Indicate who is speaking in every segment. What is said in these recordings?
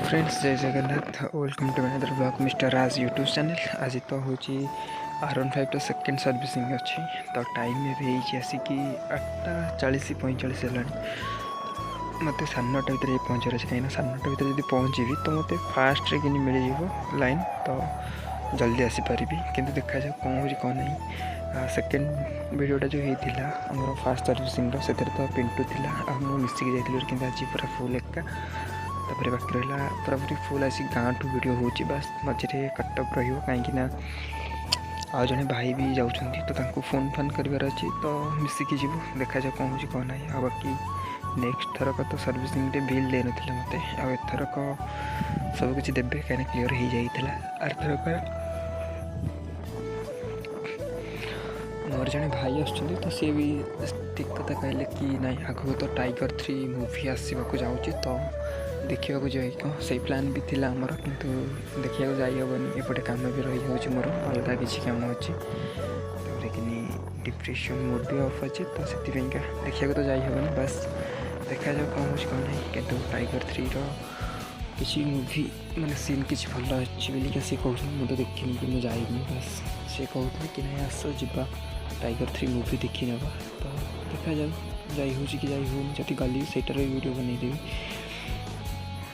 Speaker 1: Friends जय Jagannath welcome to another blog mister Raj YouTube channel. आज तो हूँ R15 सेकेंड सर्विसिंग अच्छी तो टाइम भी आसिकी 8:40-45 है। मत 9:30 भितर पहुँचार अच्छे कहीं 9:30 भितर जब पहुँची तो मत फास्ट कि मिल जाव लाइन तो जल्दी आसीपारि कि देखा जाए कौन हो कौन नहीं। सेकेंड वीडियोटा जो होता आम फास्ट सर्विसिंग से तो पिंटू था मिसिकी जाइए कि आज पूरा फुल एका तापर बाकी रहा पूरा पूरी फुल आसी गाँव ठू वीडियो हो बस मझे कटअप रही जड़े भाई भी जाऊँगी तो फोन फान करार अच्छी तो मिसिकी जीव देखा जाए कौन हो कौन ना। बाकी नेक्स्ट थरक तो सर्विसिंग बिल दे ना मत आथरक सबकि देवे कहीं क्लीयर हो जाता आरथरक मोर जड़े भाई आसुँच तो सी भी ठीक कथा कहले कि नहीं आगू तो टाइगर 3 मूवी आसवाक जाऊँगी तो देखा जाए कौन से प्लान भी थी आमर किंतु देखा जाइबनी एपटे कम भी रही जाऊँगी मोर अलग किसी कम अच्छे कि डिप्रेशन मूड भी ऑफ अच्छे तो से देखा तो जाइबनी बस देखा जाए कौन हो कौन नहीं। कि टाइगर 3 किसी मूवी मैंने सीन किसी भल अच्छी बोलिक सी कहते मुझे देखनी कि मुझे जाइबनी बस सी कहते कि नहीं आस जा टाइगर 3 मूवी देखी ना तो देखा जाए जाई हो कि जाई हो जब गली सेटार वीडियो बनईदेवी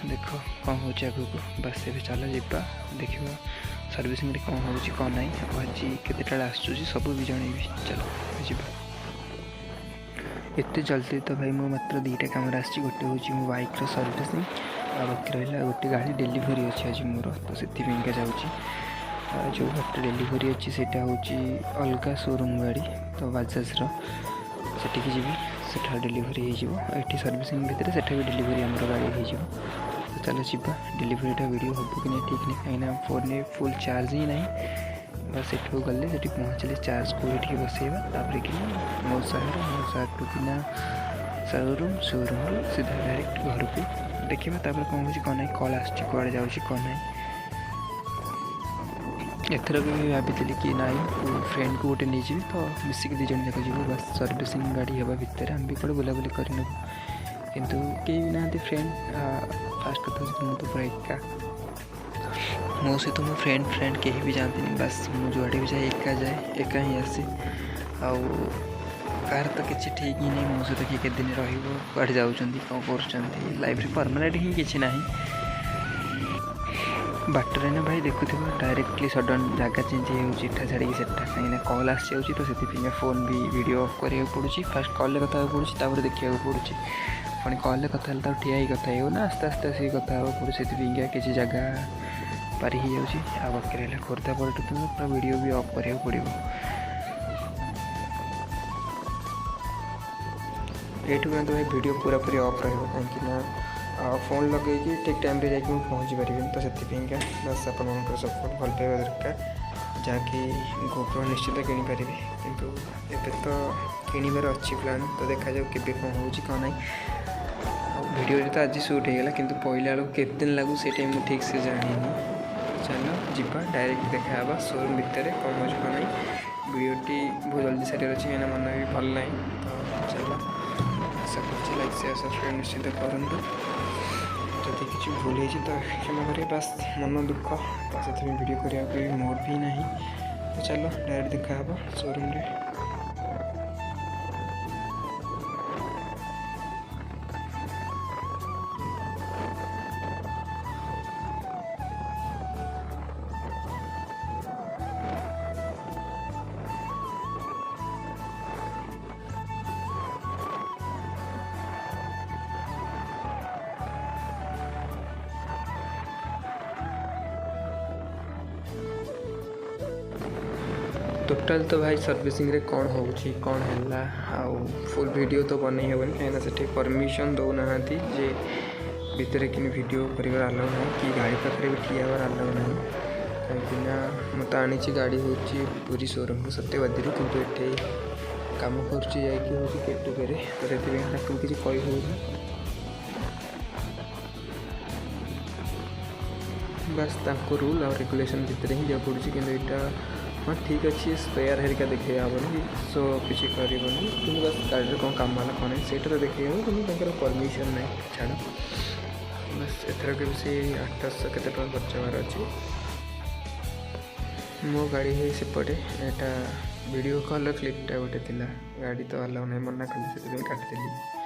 Speaker 1: देख कौन हो आगू को बस ए चल जा देखा सर्विसिंग कौन हो कौन ना आज केतटा आसूँ सब भी जनइबी चलो जा एत जल्दी तो भाई मो मात्र 2टा कम आसी गोटे हूँ मो बाइक सर्विसिंग आ बाकी रहा गोटे गाड़ी डेलीवरी अच्छी आज मोर तो से जाऊँगी जो गोटे डेलीवरी अच्छी से हूँ अलग शोरूम गाड़ी तो बाजाज सेठी जी सेठा डेलीवरी हो सर्विसिंग भितर से भी डेलीवरी आम गाड़ी हो तो चलो जा डेलीवरीटा वीडियो हम कि नहीं ठीक नहीं कहीं फोन में फुल चार्ज ही ना बस सेठू गले से पहुँचले चार्ज को ये बसैबा तापर कि मौसा टू किना शोरूम सीधा डायरेक्ट घर को देखा तापर कौन हो कौन ना कल आड़े जाऊँ कौन ना। एथर भी भाभी कि ना फ्रेंड को गोटे नहीं जी तो मिसिक 2 जन जाक जीव बस सर्विसिंग गाड़ी हवा भितर आम भी कड़े बुलाबुली करने किंतु कई भी ना फ्रेंड फास्ट कथा मुझे तो पूरा एका मो सहित मो फ्रेंड कहीं भी जाती नहीं बस मुझे जुआड़े भी जाए एका ही आसी कार तो किसी ठीक ही नहीं मो सहित किए दिन रही जाऊँगी कौन कर लाइफ परमानेंट ही किसी ना बाटर ना भाई देखु डायरेक्टली सडन जगह चेंज होटा छाड़ी कहीं कल आसी तो से फोन भी वीडियो ऑफ करा पड़ी फास्ट कल कथा पड़ी देखा पड़ी पुणी कल कथा ठिया ही कथा ना आस्ते आस्ते आसिक कथा पड़े से किसी जगह पारि हो जाऊँगी बाकी रहा खोर्धा पर पूरा वीडियो भी ऑफ करा पड़ो ये तो भाई वीडियो पूरा पूरी ऑफ रही फोन लगे ठीक टाइम रे जाकि पहुँची पारि तो से बस आप सपोर्ट भल पाइबा दरकार जहाँकि गोप्रो निश्चित किनीपारे किंतु एबे तो किणवार अच्छी प्लान तो देखा जाऊ के कौन हो कौन ना वीडियो तो आज शूट होगा किंतु पहला बेलू के दिन लगू से टाइम ठीक से जानी चलो जीवा डायरेक्ट देखा शोरूम भितर कौन हो कौन ना वीडियोटी बहुत जल्दी सारे अच्छी मैंने मन भी भल ना तो चलो आशा कर लाइक शेयर सब्सक्राइब निश्चित करूँ जदि किसी भूल हो तो क्षमा करें बस मन दुख तो से वीडियो करने मोड भी ना तो चलो डायरेक्ट देखा शोरूम रे। टोटाल तो भाई सर्विसिंग रे कौन हो कौन है फुल वीडियो तो बन हेबनी कहीं से परमिशन दौना जे भितर कि वीडियो कर अलाउ ना कि गाड़ी पाखे भी ठिया हबार अलाउ ना कहीं मत आनी गाड़ी हूँ पूरी शोरूम सत्यवादी कितु ये कम कर तो किसी कही बस रूल और रेगुलेशन भितर ही जा पड़ी कि हाँ ठीक अच्छे स्पेयर हेरिका देखे हेनी सो किसी करनी कि बस गाड़ी कौन कम वाला कौन है से तो देखे कि परमिशन ना छाड़ बस एथरक भी से 800 केते टଙ୍କା खर्च होवार अच्छी मो गाड़ी है सेपटे एटा वीडियो कॉल क्लिपटा गोटे थिला गाड़ी तो अलाउ नहीं मना कली से काटिदेली